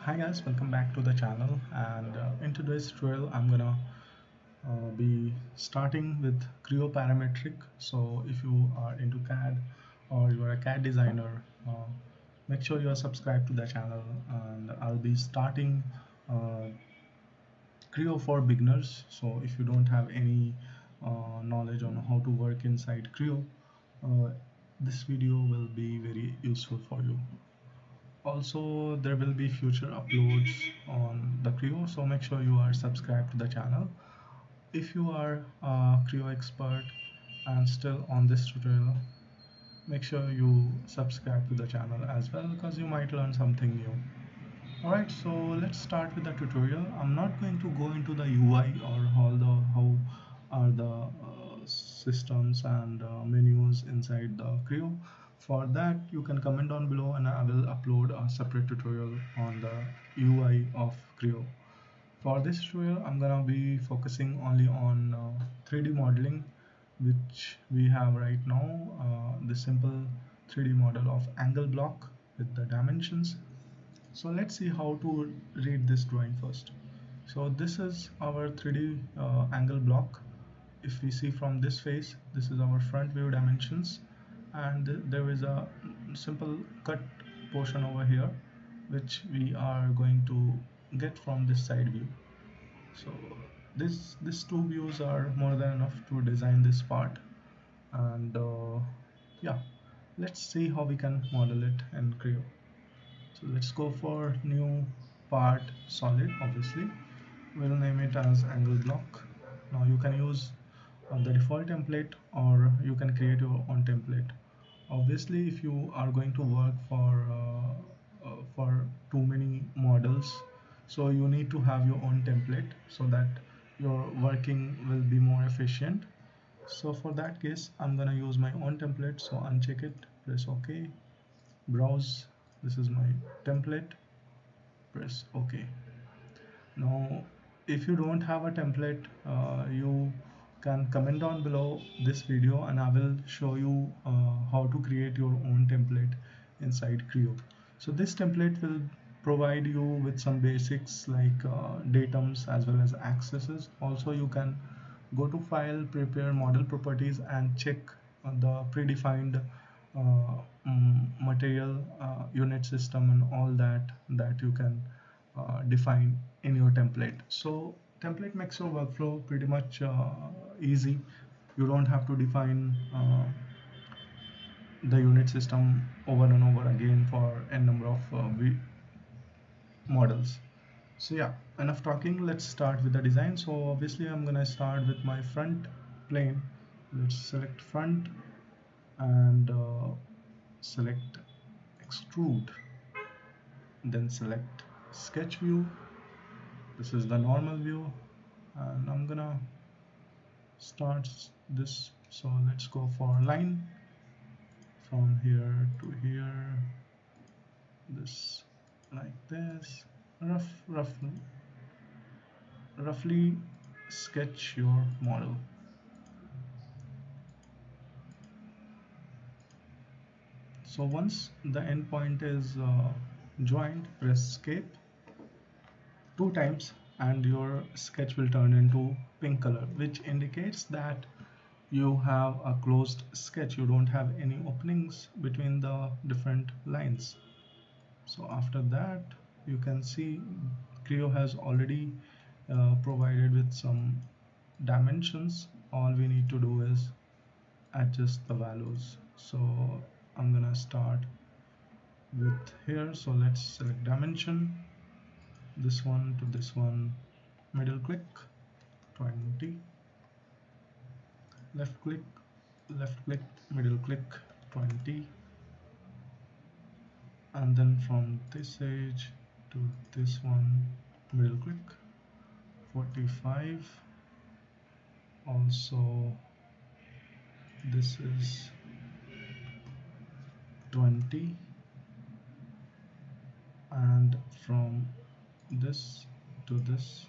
Hi guys, welcome back to the channel, and in today's tutorial I'm gonna be starting with Creo parametric. So if you are into CAD or you are a CAD designer, make sure you are subscribed to the channel, and I'll be starting uh, Creo for beginners. So if you don't have any knowledge on how to work inside Creo, uh, this video will be very useful for you. Also, there will be future uploads on the Creo, so make sure you are subscribed to the channel. If you are a Creo expert and still on this tutorial, make sure you subscribe to the channel as well, because you might learn something new. Alright, so let's start with the tutorial. I'm not going to go into the UI or how are the systems and menus inside the Creo. For that, you can comment down below and I will upload a separate tutorial on the UI of Creo. For this tutorial, I'm gonna be focusing only on 3D modeling, which we have right now. The simple 3D model of angle block with the dimensions. So let's see how to read this drawing first. So this is our 3D angle block. If we see from this face, this is our front view dimensions, and there is a simple cut portion over here which we are going to get from this side view. So these two views are more than enough to design this part, and yeah, let's see how we can model it in Creo. So let's go for new part solid. Obviously we'll name it as angle block. Now you can use the default template, or you can create your own template. Obviously if you are going to work for too many models, so you need to have your own template so that your working will be more efficient. So for that case, I'm gonna use my own template. So uncheck it, press OK, browse. This is my template, press OK. Now if you don't have a template, you can comment down below this video and I will show you how to create your own template inside Creo. So this template will provide you with some basics like datums as well as accesses. Also you can go to file, prepare model properties and check the predefined material, unit system and all that you can define in your template. So template makes your workflow pretty much easy. You don't have to define the unit system over and over again for n number of models. So yeah, enough talking, let's start with the design. So obviously I'm gonna start with my front plane. Let's select front and select extrude, then select sketch view. This is the normal view, and I'm gonna start this. So let's go for line from here to here, this like this. Roughly sketch your model. So once the endpoint is joined, press escape 2 times and your sketch will turn into pink color, which indicates that you have a closed sketch. You don't have any openings between the different lines. So after that, you can see Creo has already provided with some dimensions. All we need to do is adjust the values. So I'm gonna start with here. So let's select dimension, this one to this one, middle click 20, left click, middle click 20, and then from this edge to this one, middle click 45. Also this is 20, and from this to this.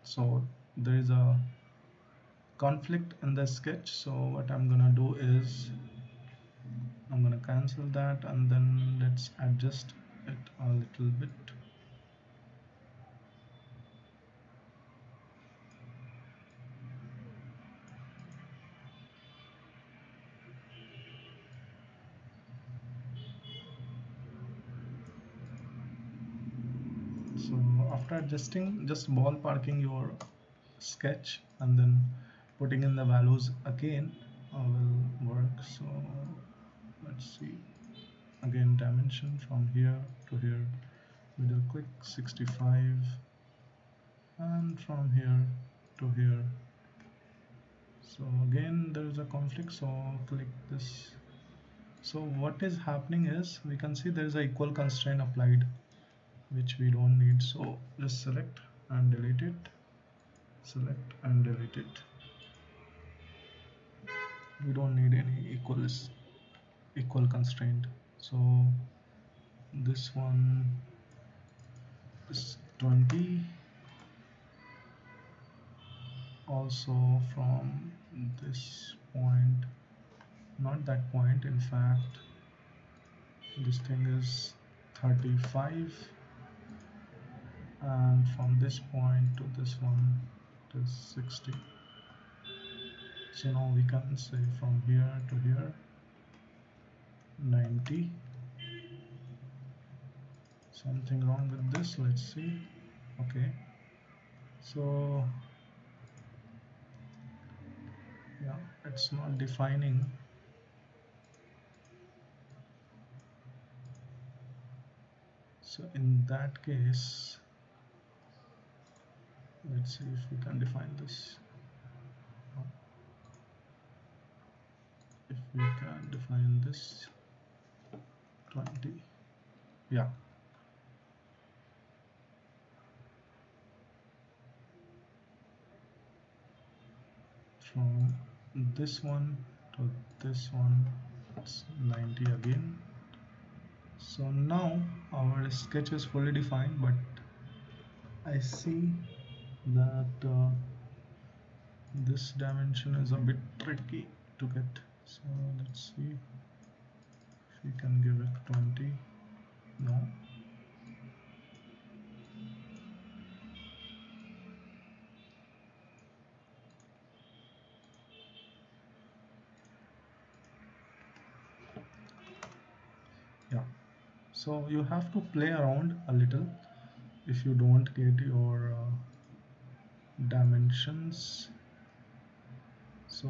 So there is a conflict in the sketch, so what I'm gonna do is I'm gonna cancel that, and then let's adjust a little bit. So after adjusting, just ballparking your sketch and then putting in the values again will work. So let's see, again dimension from here to here, middle click 65, and from here to here. So again there is a conflict, so click this. So what is happening is we can see there is a equal constraint applied which we don't need, so just select and delete it, select and delete it. We don't need any equal constraint. So this one is 20, also from this point, not that point, in fact this thing is 35, and from this point to this one it is 60. So now we can say from here to here 90. Something wrong with this, let's see. Okay, so yeah, it's not defining. So in that case, let's see if we can define this. If we can define this 20, yeah. From this one to this one, it's 90 again. So now our sketch is fully defined, but I see that this dimension is a bit tricky to get. So let's see if we can give it 20. No. Yeah. So you have to play around a little if you don't get your dimensions. So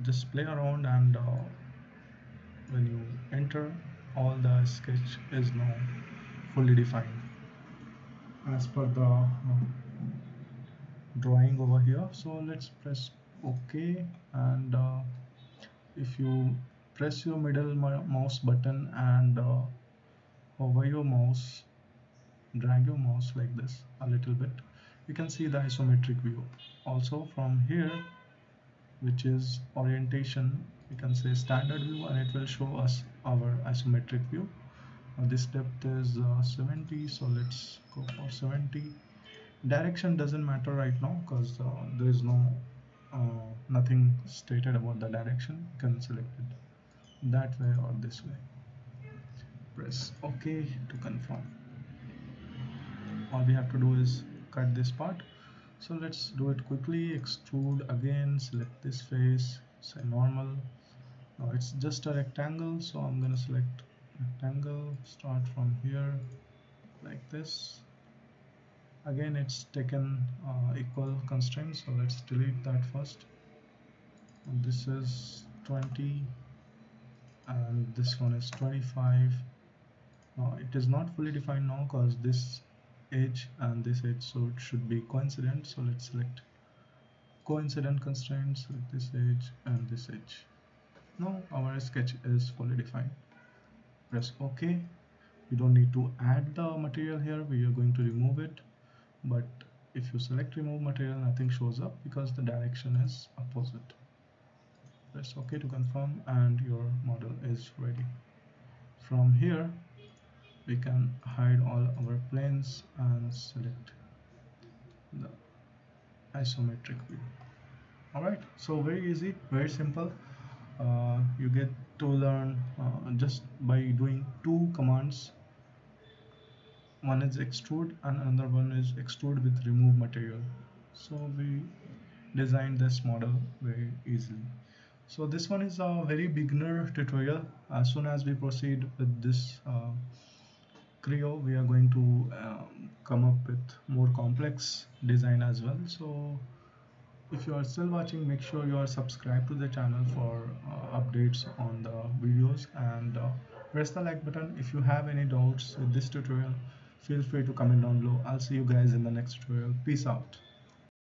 just play around, and when you enter, all the sketch is now fully defined as per the drawing over here. So let's press OK, and if you press your middle mouse button and hover your mouse, drag your mouse like this a little bit, you can see the isometric view. Also from here, which is orientation, we can say standard view, and it will show us our isometric view. This depth is 70, so let's go for 70. Direction doesn't matter right now because there is nothing stated about the direction. You can select it that way or this way. Press OK to confirm. All we have to do is cut this part. So let's do it quickly. Extrude again, select this face, say normal. Now it's just a rectangle, so I'm gonna select rectangle, start from here like this. Again, it's taken equal constraints, so let's delete that first. And this is 20, and this one is 25. Now it is not fully defined now because this edge and this edge, so it should be coincident. So let's select coincident constraints with this edge and this edge. Now our sketch is fully defined. Press OK. We don't need to add the material here, we are going to remove it. But if you select remove material, nothing shows up because the direction is opposite. Press OK to confirm, and your model is ready. From here, we can hide all our planes and select the isometric view. Alright, so very easy, very simple. You get to learn just by doing two commands. one is extrude and another one is extrude with remove material. So we designed this model very easily. So this one is a very beginner tutorial. As soon as we proceed with this Creo, we are going to come up with more complex design as well. So if you are still watching, make sure you are subscribed to the channel for updates on the videos, and press the like button. If you have any doubts with this tutorial, feel free to comment down below. I'll see you guys in the next tutorial. Peace out.